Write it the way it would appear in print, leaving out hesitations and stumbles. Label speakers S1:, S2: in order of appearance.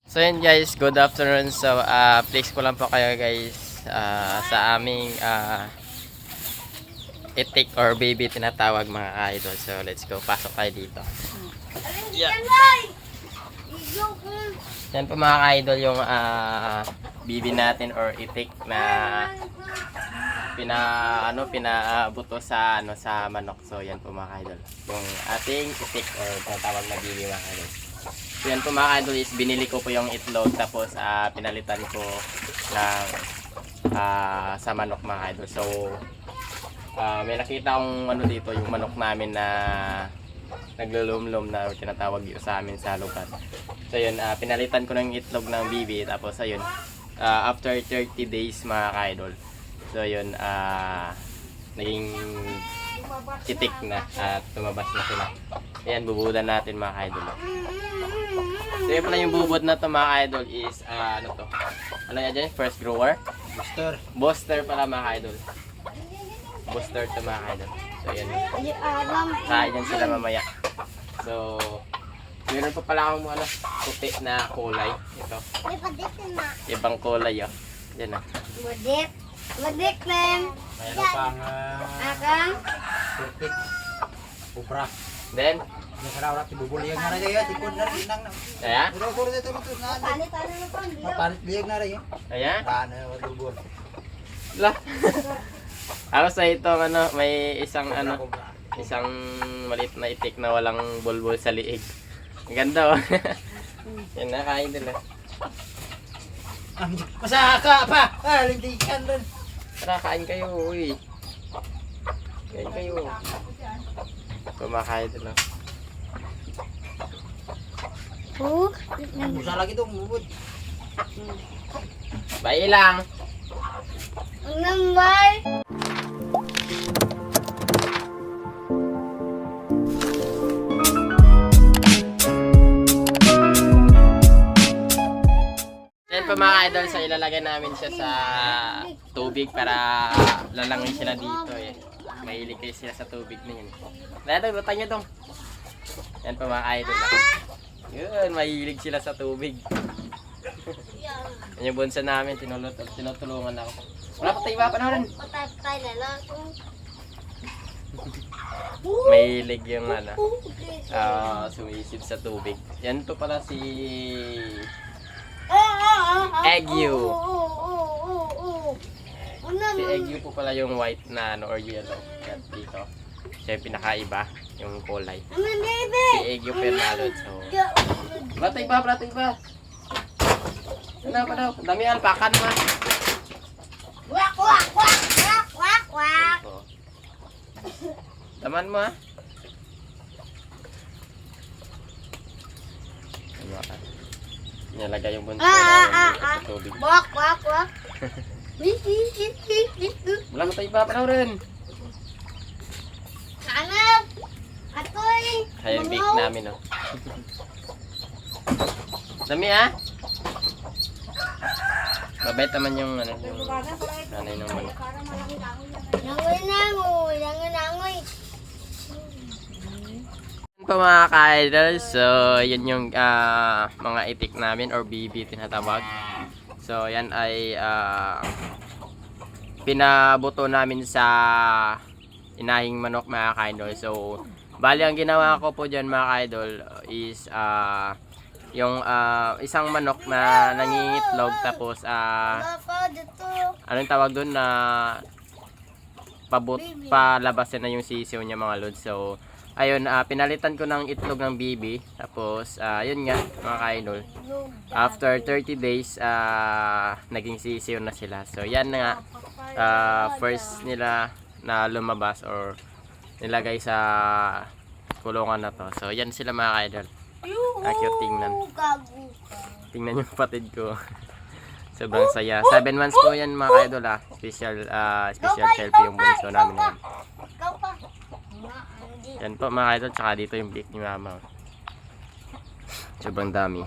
S1: So yun guys, good afternoon. So please ko lang po kayo guys sa aming itik or baby tinatawag mga idol. So let's go, pasok tayo dito. Yeah. Yan po mga idol yung baby natin or itik na pinabuto sa sa manok. So yan po mga idol, yung ating itik or tinatawag na baby mga idol. So yan po mga idol is binili ko po yung itlog tapos pinalitan ko ng sa manok mga idol. So may nakita akong dito yung manok namin na naglulumlum na tinatawag dito sa amin sa lugar. So yun, pinalitan ko ng itlog ng bibi tapos ayun, after 30 days mga idol. So yun, naging itik na at tumabas na sila. Ayan, bubudan natin mga idol. So yun pala yung bubod na to mga idol is ano to? Ano yan dyan? First grower?
S2: Booster.
S1: Booster pala mga idol. Booster to mga idol. So yan. Kain yan sila mamaya. So meron pa pala akong puti na kulay. Ito. Ibang kulay oh. Yan ah.
S3: Madik men.
S2: Mayroon pang
S3: Akang.
S2: turkik. Upra.
S1: Then,
S2: Yung karawat ibubuli yang na rin tikod na rin nang.
S1: kaya?
S2: Pero puro dito na.
S3: Palit na kon.
S2: Mapalit biyag na rin.
S1: Kaya?
S2: Paano magubol.
S1: Lah. Ako sa itong may isang isang maliit na itik na walang bulbul sa liig. Ang ganda oh. Yan na, kain nila.
S2: Masaka pa! Lintikan doon.
S1: Tara, kain kayo, uy. Kain kayo. Kumakain nila.
S2: Musa lagi itong bubod.
S1: Bye lang.
S3: Nambay.
S1: Yan po mga idol, so ilalagay namin siya sa tubig para lalangin sila dito eh. Mahilig kayo sila sa tubig na yun. Dito, butang nyo dong. Yan po mga idol. Yun, mahilig sila sa tubig. Yan yung bunsa namin, tinutulungan ako. Wala pa tayo ba panahon?
S3: Patay na lang.
S1: Mahilig yung sumisip sa tubig. Yan po pala si Egyu. Si Egyu po pala yung white na or yellow. Yan dito. Siya yung pinakaiba, yung kulay. Si Egyu Pernalod. So, batay ba? Ano pa daw? Dami alpakan ma.
S3: Wak wak wak wak wak wak.
S1: Taman mo ha. Nilagay yung bunso namin sa tubig.
S3: Wak wak wak.
S1: Wala mo tayo pa rin.
S3: Hanap. Atoy.
S1: Kaya yung bake namin oh. Dami ha. Mabait naman yung nanay ng manok.
S3: Nangoy.
S1: Yan po mga ka-idol. So yun yung mga itik namin or BB tinatawag. So yan ay pinabuto namin sa inahing manok mga ka-idol. So bali ang ginawa ko po dyan mga ka-idol is yung isang manok na nangingitlog tapos anong tawag doon na palabasin na yung sisiw niya mga lods. So ayun, pinalitan ko ng itlog ng bibi tapos yun nga mga ka-idol, after 30 days naging sisiw na sila. So yan nga first nila na lumabas or nilagay sa kulungan na to. So yan sila mga ka-idol. Cute tingnan. Tingnan yung patid ko. Sobrang saya. 7 months po yan mga ka-idol Special selfie yung bunso namin ngayon. Yan po mga ka-idol. Tsaka dito yung bake ni mama. Sobrang dami.